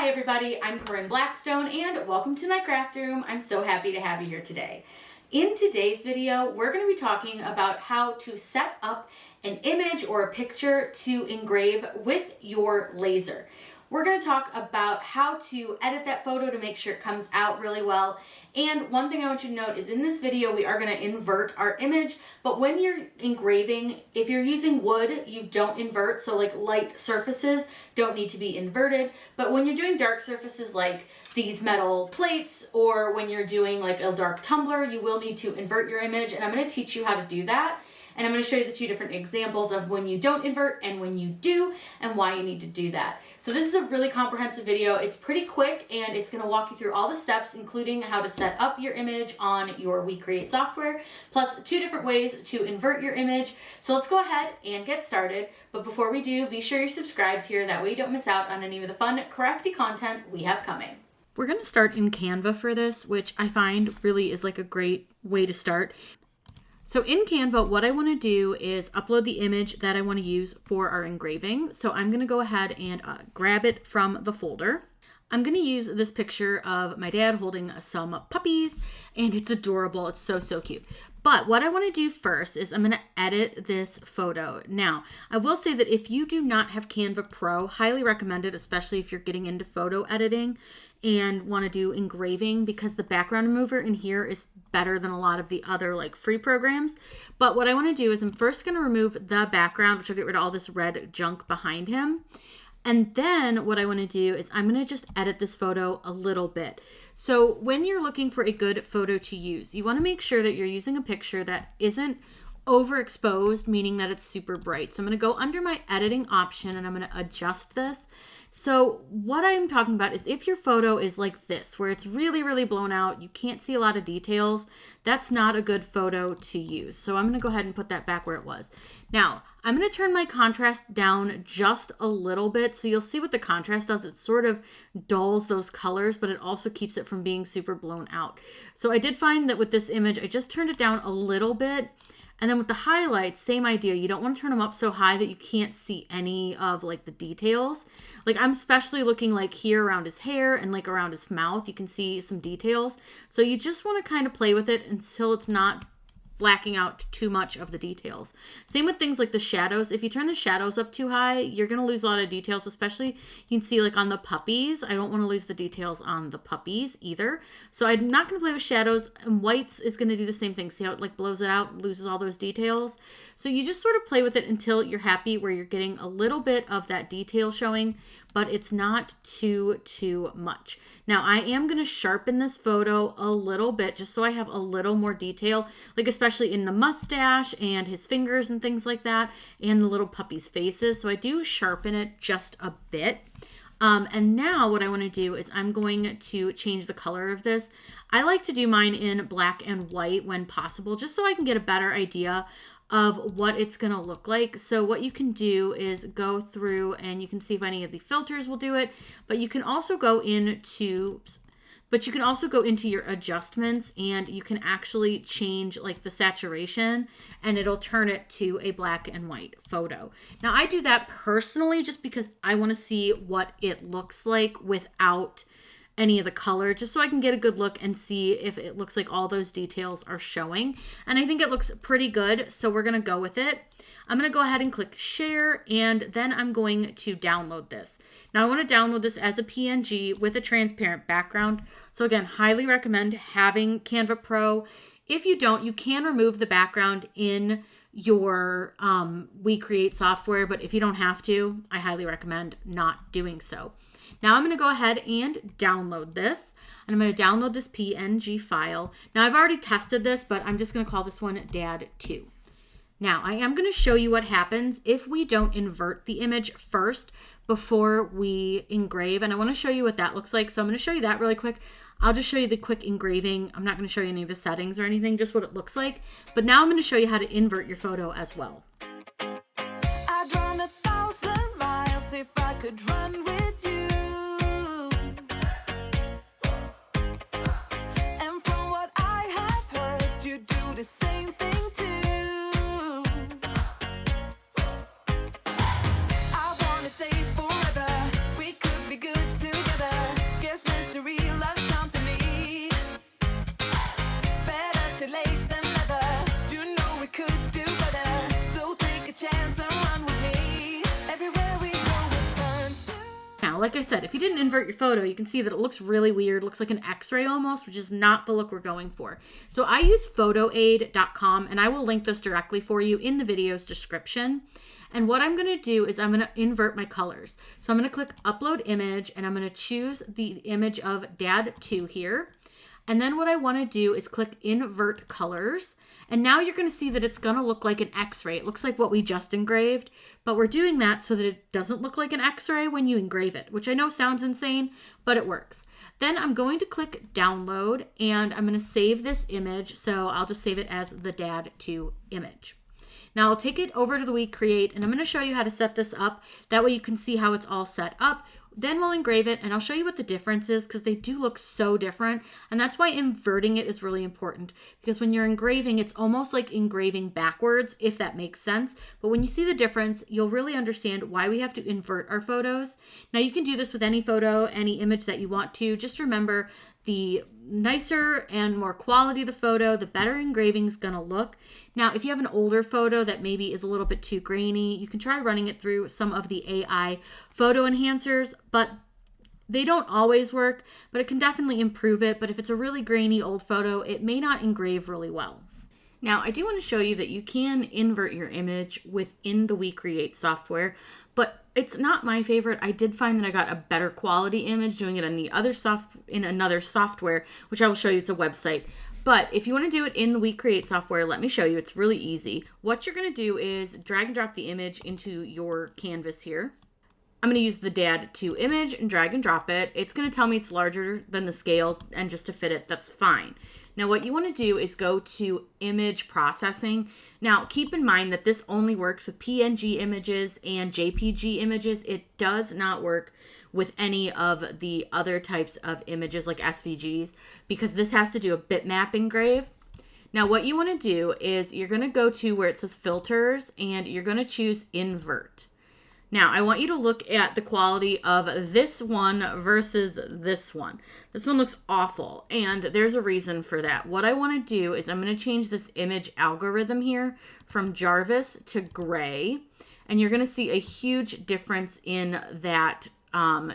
Hi everybody, I'm Corinne Blackstone and welcome to my craft room. I'm so happy to have you here today. In today's video, we're going to be talking about how to set up an image or a picture to engrave with your laser. We're going to talk about how to edit that photo to make sure it comes out really well. And one thing I want you to note is in this video, we are going to invert our image, but when you're engraving, if you're using wood, you don't invert. So like light surfaces don't need to be inverted, but when you're doing dark surfaces like these metal plates, or when you're doing like a dark tumbler, you will need to invert your image. And I'm going to teach you how to do that. And I'm going to show you the two different examples of when you don't invert and when you do and why you need to do that. So this is a really comprehensive video. It's pretty quick and it's going to walk you through all the steps, including how to set up your image on your WeCreat software, plus two different ways to invert your image. So let's go ahead and get started. But before we do, be sure you're subscribed here. That way you don't miss out on any of the fun, crafty content we have coming. We're going to start in Canva for this, which I find really is like a great way to start. So in Canva, what I want to do is upload the image that I want to use for our engraving. So I'm going to go ahead and grab it from the folder. I'm going to use this picture of my dad holding some puppies, and it's adorable. It's so, so cute. But what I want to do first is I'm going to edit this photo. Now, I will say that if you do not have Canva Pro, highly recommend it, especially if you're getting into photo editing and want to do engraving, because the background remover in here is better than a lot of the other like free programs. But what I want to do is I'm first going to remove the background, which will get rid of all this red junk behind him. And then what I want to do is I'm going to just edit this photo a little bit. So when you're looking for a good photo to use, you want to make sure that you're using a picture that isn't overexposed, meaning that it's super bright. So I'm going to go under my editing option and I'm going to adjust this. So what I'm talking about is if your photo is like this, where it's really, really blown out, you can't see a lot of details, that's not a good photo to use. So I'm going to go ahead and put that back where it was. Now, I'm going to turn my contrast down just a little bit. So you'll see what the contrast does. It sort of dulls those colors, but it also keeps it from being super blown out. So I did find that with this image, I just turned it down a little bit. And then with the highlights, same idea. You don't want to turn them up so high that you can't see any of like the details. Like I'm especially looking like here around his hair and like around his mouth, you can see some details. So you just want to kind of play with it until it's not blacking out too much of the details. Same with things like the shadows. If you turn the shadows up too high, you're going to lose a lot of details, especially you can see like on the puppies. I don't want to lose the details on the puppies either. So I'm not going to play with shadows, and whites is going to do the same thing. See how it like blows it out, loses all those details. So you just sort of play with it until you're happy where you're getting a little bit of that detail showing, but it's not too much. Now I am going to sharpen this photo a little bit just so I have a little more detail, like especially in the mustache and his fingers and things like that, and the little puppy's faces. So I do sharpen it just a bit. And now what I want to do is I'm going to change the color of this. I like to do mine in black and white when possible, just so I can get a better idea of what it's going to look like. So what you can do is go through and you can see if any of the filters will do it, but you can also go into your adjustments and you can actually change like the saturation and it'll turn it to a black and white photo. Now I do that personally just because I want to see what it looks like without any of the color, just so I can get a good look and see if it looks like all those details are showing. And I think it looks pretty good, so we're gonna go with it. I'm gonna go ahead and click share, and then I'm going to download this. Now I wanna download this as a PNG with a transparent background. So again, highly recommend having Canva Pro. If you don't, you can remove the background in your WeCreat software, but if you don't have to, I highly recommend not doing so. Now I'm going to go ahead and download this, and I'm going to download this PNG file. Now I've already tested this, but I'm just going to call this one Dad 2. Now I am going to show you what happens if we don't invert the image first before we engrave, and I want to show you what that looks like. So I'm going to show you that really quick. I'll just show you the quick engraving. I'm not going to show you any of the settings or anything, just what it looks like. But now I'm going to show you how to invert your photo as well. I'd run 1,000 miles if I could run with you. The same thing too. I wanna say forever we could be good together. Now, like I said, if you didn't invert your photo, you can see that it looks really weird. It looks like an x-ray almost, which is not the look we're going for. So I use photoaid.com, and I will link this directly for you in the video's description. And what I'm going to do is I'm going to invert my colors. So I'm going to click upload image, and I'm going to choose the image of Dad 2 here. And then what I want to do is click invert colors. And now you're going to see that it's going to look like an x-ray. It looks like what we just engraved, but we're doing that so that it doesn't look like an x-ray when you engrave it, which I know sounds insane, but it works. Then I'm going to click download, and I'm going to save this image. So I'll just save it as the Dad 2 image. Now I'll take it over to the WeCreat, and I'm going to show you how to set this up. That way you can see how it's all set up. Then we'll engrave it, and I'll show you what the difference is because they do look so different. And that's why inverting it is really important, because when you're engraving, it's almost like engraving backwards, if that makes sense. But when you see the difference, you'll really understand why we have to invert our photos. Now you can do this with any photo, any image that you want to. Just remember, the nicer and more quality the photo, the better engraving is going to look. Now, if you have an older photo that maybe is a little bit too grainy, you can try running it through some of the AI photo enhancers, but they don't always work, but it can definitely improve it. But if it's a really grainy old photo, it may not engrave really well. Now, I do want to show you that you can invert your image within the WeCreat software, but it's not my favorite. I did find that I got a better quality image doing it on the other in another software, which I will show you. It's a website. But if you want to do it in the WeCreat software, let me show you. It's really easy. What you're going to do is drag and drop the image into your canvas here. I'm going to use the Dad 2 image and drag and drop it. It's going to tell me it's larger than the scale, and just to fit it, that's fine. Now what you want to do is go to image processing. Now keep in mind that this only works with PNG images and JPG images. It does not work with any of the other types of images like SVGs, because this has to do a bitmap engrave. Now what you want to do is you're going to go to where it says filters, and you're going to choose invert. Now I want you to look at the quality of this one versus this one. This one looks awful, and there's a reason for that. What I want to do is I'm going to change this image algorithm here from Jarvis to gray, and you're going to see a huge difference in that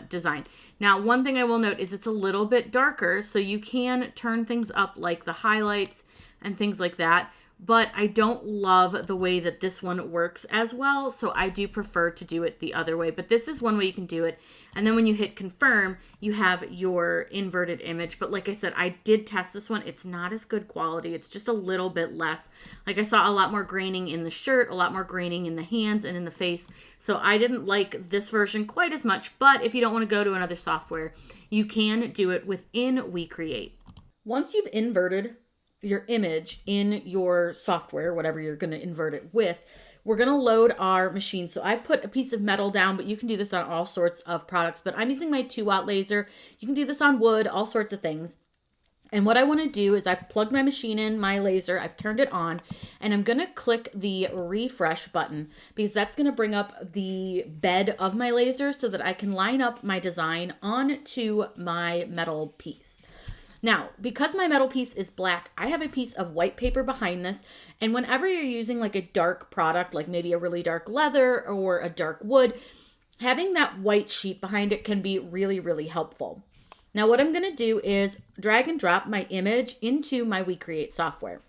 design. Now, one thing I will note is it's a little bit darker, so you can turn things up like the highlights and things like that, but I don't love the way that this one works as well, so I do prefer to do it the other way. But this is one way you can do it, and then when you hit confirm, you have your inverted image. But like I said, I did test this one. It's not as good quality. It's just a little bit less. Like, I saw a lot more graining in the shirt, a lot more graining in the hands and in the face, so I didn't like this version quite as much. But if you don't want to go to another software, you can do it within WeCreat. Once you've inverted your image in your software, whatever you're going to invert it with, we're going to load our machine. So I've put a piece of metal down, but you can do this on all sorts of products. But I'm using my 2-watt laser. You can do this on wood, all sorts of things. And what I want to do is I've plugged my machine in, my laser, I've turned it on, and I'm going to click the refresh button, because that's going to bring up the bed of my laser so that I can line up my design onto my metal piece. Now, because my metal piece is black, I have a piece of white paper behind this, and whenever you're using like a dark product, like maybe a really dark leather or a dark wood, having that white sheet behind it can be really, really helpful. Now, what I'm going to do is drag and drop my image into my WeCreat software.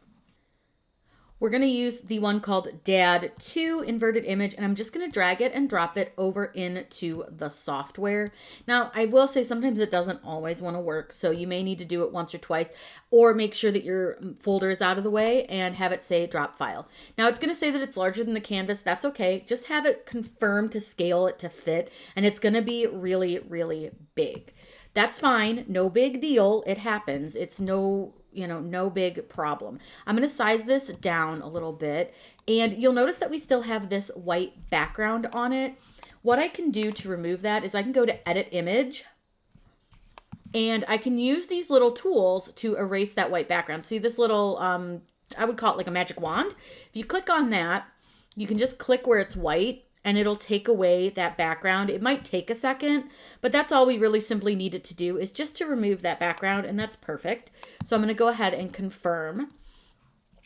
We're going to use the one called Dad 2 inverted image, and I'm just going to drag it and drop it over into the software. Now, I will say sometimes it doesn't always want to work, so you may need to do it once or twice, or make sure that your folder is out of the way and have it say drop file. Now, it's going to say that it's larger than the canvas. That's okay. Just have it confirmed to scale it to fit, and it's going to be really, really big. That's fine. No big deal. It happens. It's no big problem. I'm going to size this down a little bit, and you'll notice that we still have this white background on it. What I can do to remove that is I can go to edit image, and I can use these little tools to erase that white background. See this little, I would call it like a magic wand. If you click on that, you can just click where it's white, and it'll take away that background. It might take a second, but that's all we really simply need it to do, is just to remove that background, and that's perfect. So I'm going to go ahead and confirm.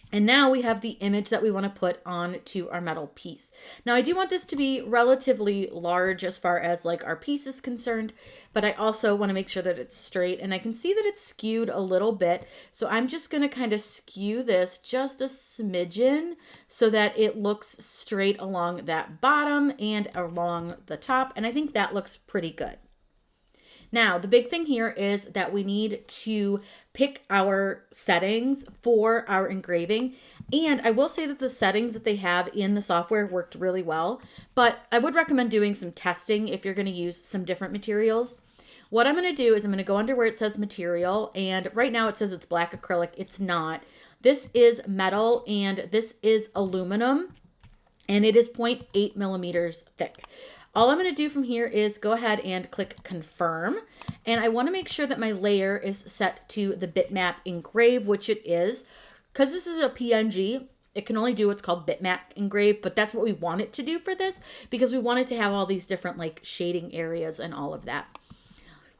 And now we have the image that we want to put onto our metal piece. Now I do want this to be relatively large as far as like our piece is concerned, but I also want to make sure that it's straight, and I can see that it's skewed a little bit. So I'm just going to kind of skew this just a smidgen so that it looks straight along that bottom and along the top. And I think that looks pretty good. Now, the big thing here is that we need to pick our settings for our engraving. And I will say that the settings that they have in the software worked really well, but I would recommend doing some testing if you're going to use some different materials. What I'm going to do is I'm going to go under where it says material, and right now it says it's black acrylic. It's not. This is metal and this is aluminum, and it is 0.8 millimeters thick. All I'm going to do from here is go ahead and click confirm. And I want to make sure that my layer is set to the bitmap engrave, which it is. Because this is a PNG, it can only do what's called bitmap engrave, but that's what we want it to do for this because we want it to have all these different like shading areas and all of that.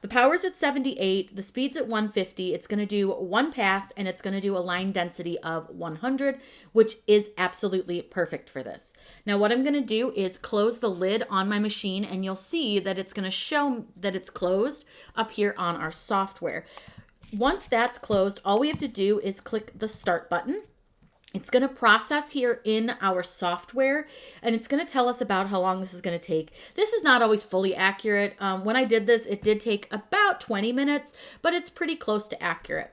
The power's at 78, the speed's at 150, it's going to do one pass, and it's going to do a line density of 100, which is absolutely perfect for this. Now what I'm going to do is close the lid on my machine, and you'll see that it's going to show that it's closed up here on our software. Once that's closed, all we have to do is click the start button. It's going to process here in our software, and it's going to tell us about how long this is going to take. This is not always fully accurate. When I did this, it did take about 20 minutes, but it's pretty close to accurate.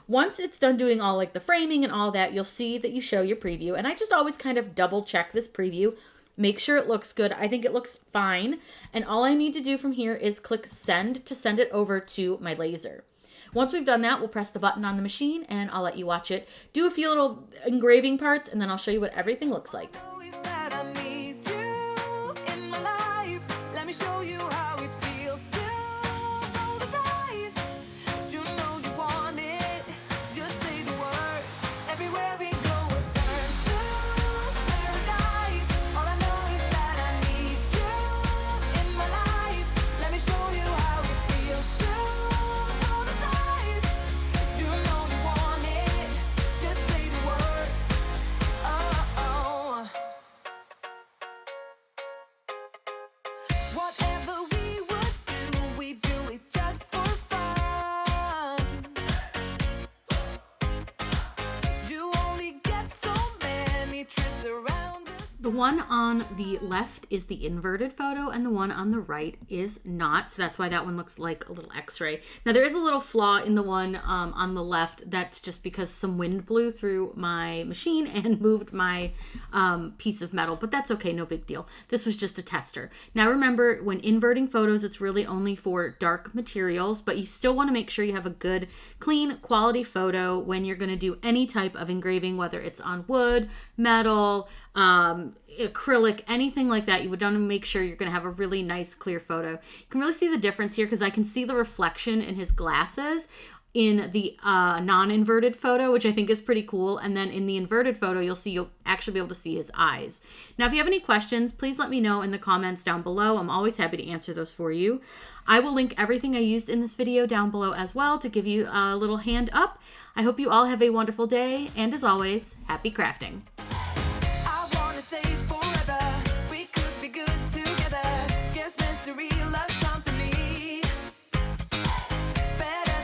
Once it's done doing all like the framing and all that, you'll see that you show your preview. And I just always kind of double check this preview, make sure it looks good. I think it looks fine. And all I need to do from here is click send to send it over to my laser. Once we've done that, we'll press the button on the machine and I'll let you watch it do a few little engraving parts, and then I'll show you what everything looks like. The one on the left is the inverted photo and the one on the right is not. So that's why that one looks like a little x-ray. Now there is a little flaw in the one on the left. That's just because some wind blew through my machine and moved my piece of metal, but that's okay, no big deal. This was just a tester. Now remember, when inverting photos, it's really only for dark materials, but you still want to make sure you have a good, clean, quality photo when you're going to do any type of engraving, whether it's on wood, metal, acrylic, anything like that. You would want to make sure you're going to have a really nice clear photo. You can really see the difference here because I can see the reflection in his glasses in the non-inverted photo, which I think is pretty cool. And then in the inverted photo, you'll actually be able to see his eyes. Now, if you have any questions, please let me know in the comments down below. I'm always happy to answer those for you. I will link everything I used in this video down below as well to give you a little hand up. I hope you all have a wonderful day, and as always, happy crafting.